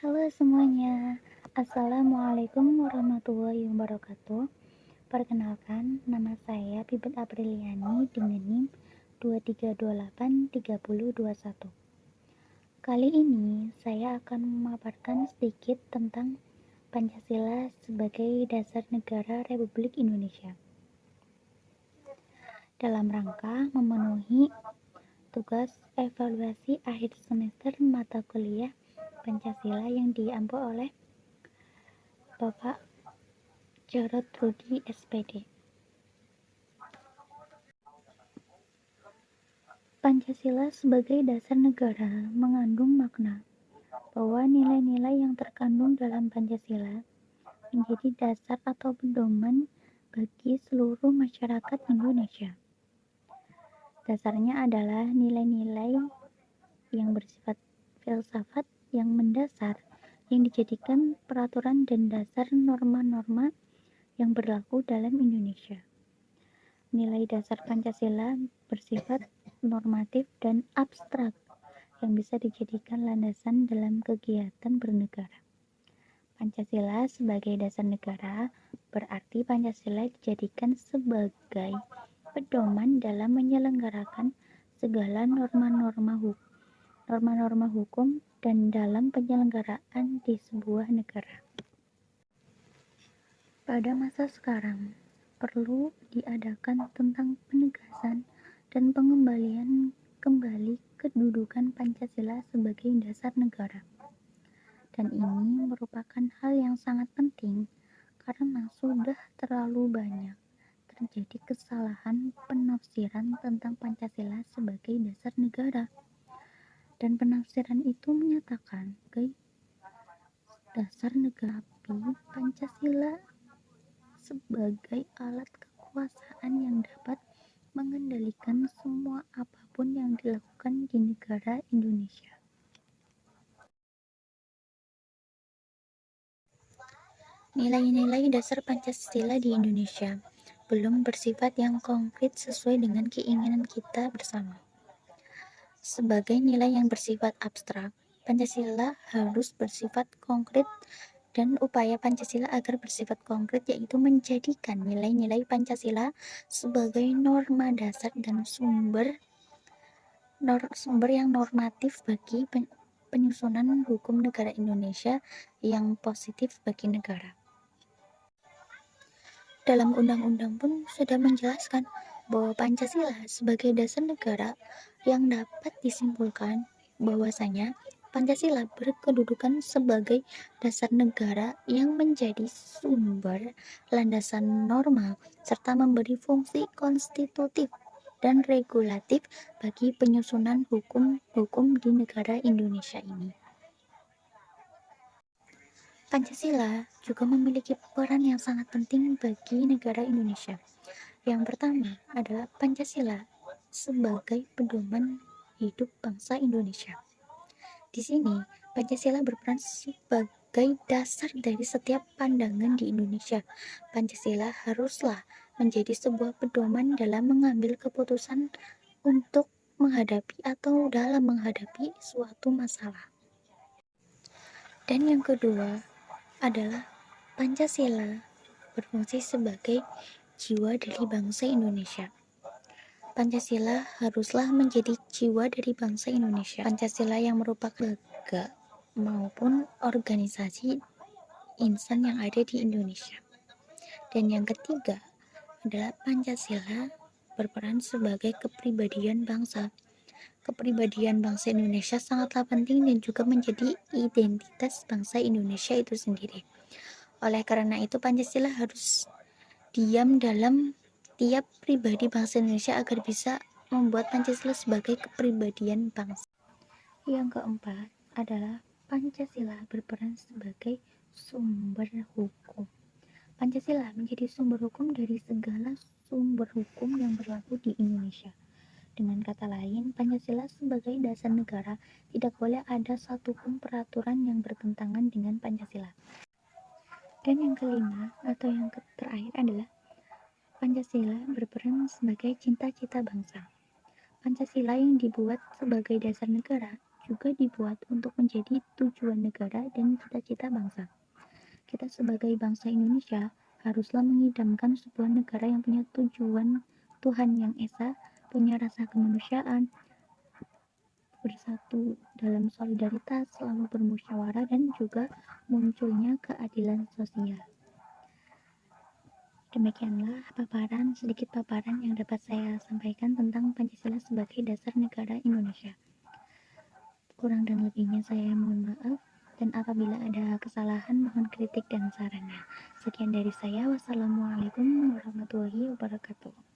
Halo semuanya, Assalamualaikum warahmatullahi wabarakatuh. Perkenalkan, nama saya Bibit Apriliani dengan NIM 23283021. Kali ini saya akan memaparkan sedikit tentang Pancasila sebagai dasar negara Republik Indonesia. Dalam rangka memenuhi tugas evaluasi akhir semester mata kuliah Pancasila yang diampu oleh Bapak Jarod Rudi SPD. Pancasila sebagai dasar negara mengandung makna bahwa nilai-nilai yang terkandung dalam Pancasila menjadi dasar atau pedoman bagi seluruh masyarakat Indonesia. Dasarnya adalah nilai-nilai yang bersifat filsafat yang mendasar yang dijadikan peraturan dan dasar norma-norma yang berlaku dalam Indonesia. Nilai dasar Pancasila bersifat normatif dan abstrak yang bisa dijadikan landasan dalam kegiatan bernegara. Pancasila sebagai dasar negara berarti Pancasila dijadikan sebagai pedoman dalam menyelenggarakan segala norma-norma hukum dan dalam penyelenggaraan di sebuah negara. Pada masa sekarang, perlu diadakan tentang penegasan dan pengembalian kembali kedudukan Pancasila sebagai dasar negara. Dan ini merupakan hal yang sangat penting karena sudah terlalu banyak terjadi kesalahan penafsiran tentang Pancasila sebagai dasar negara. Dan penafsiran itu menyatakan dasar negara Pancasila sebagai alat kekuasaan yang dapat mengendalikan semua apapun yang dilakukan di negara Indonesia. Nilai-nilai dasar Pancasila di Indonesia belum bersifat yang konkret sesuai dengan keinginan kita bersama. Sebagai nilai yang bersifat abstrak, Pancasila harus bersifat konkret dan upaya Pancasila agar bersifat konkret yaitu menjadikan nilai-nilai Pancasila sebagai norma dasar dan sumber yang normatif bagi penyusunan hukum negara Indonesia yang positif bagi negara. Dalam undang-undang pun sudah menjelaskan bahwa Pancasila sebagai dasar negara yang dapat disimpulkan bahwasanya Pancasila berkedudukan sebagai dasar negara yang menjadi sumber landasan norma serta memberi fungsi konstitutif dan regulatif bagi penyusunan hukum di negara Indonesia ini. Pancasila juga memiliki peran yang sangat penting bagi negara Indonesia. Yang pertama adalah Pancasila sebagai pedoman hidup bangsa Indonesia. Di sini, Pancasila berperan sebagai dasar dari setiap pandangan di Indonesia. Pancasila haruslah menjadi sebuah pedoman dalam mengambil keputusan untuk menghadapi atau dalam menghadapi suatu masalah. Dan yang kedua adalah Pancasila berfungsi sebagai jiwa dari bangsa Indonesia. Pancasila haruslah menjadi jiwa dari bangsa Indonesia. Pancasila yang merupakan lembaga maupun organisasi insan yang ada di Indonesia. Dan yang ketiga adalah Pancasila berperan sebagai kepribadian bangsa. Kepribadian bangsa Indonesia sangatlah penting dan juga menjadi identitas bangsa Indonesia itu sendiri. Oleh karena itu, Pancasila harus diam dalam tiap pribadi bangsa Indonesia agar bisa membuat Pancasila sebagai kepribadian bangsa. Yang keempat adalah Pancasila berperan sebagai sumber hukum. Pancasila menjadi sumber hukum dari segala sumber hukum yang berlaku di Indonesia. Dengan kata lain, Pancasila sebagai dasar negara tidak boleh ada satupun peraturan yang bertentangan dengan Pancasila. Dan yang kelima atau yang terakhir adalah Pancasila berperan sebagai cita-cita bangsa. Pancasila yang dibuat sebagai dasar negara juga dibuat untuk menjadi tujuan negara dan cita-cita bangsa. Kita sebagai bangsa Indonesia haruslah mengidamkan sebuah negara yang punya tujuan Tuhan Yang Esa, punya rasa kemanusiaan, bersatu dalam solidaritas, selalu bermusyawarah, dan juga munculnya keadilan sosial. Demikianlah sedikit paparan yang dapat saya sampaikan tentang Pancasila sebagai dasar negara Indonesia. Kurang dan lebihnya saya mohon maaf, dan apabila ada kesalahan mohon kritik dan sarannya. Sekian dari saya. Wassalamualaikum warahmatullahi wabarakatuh.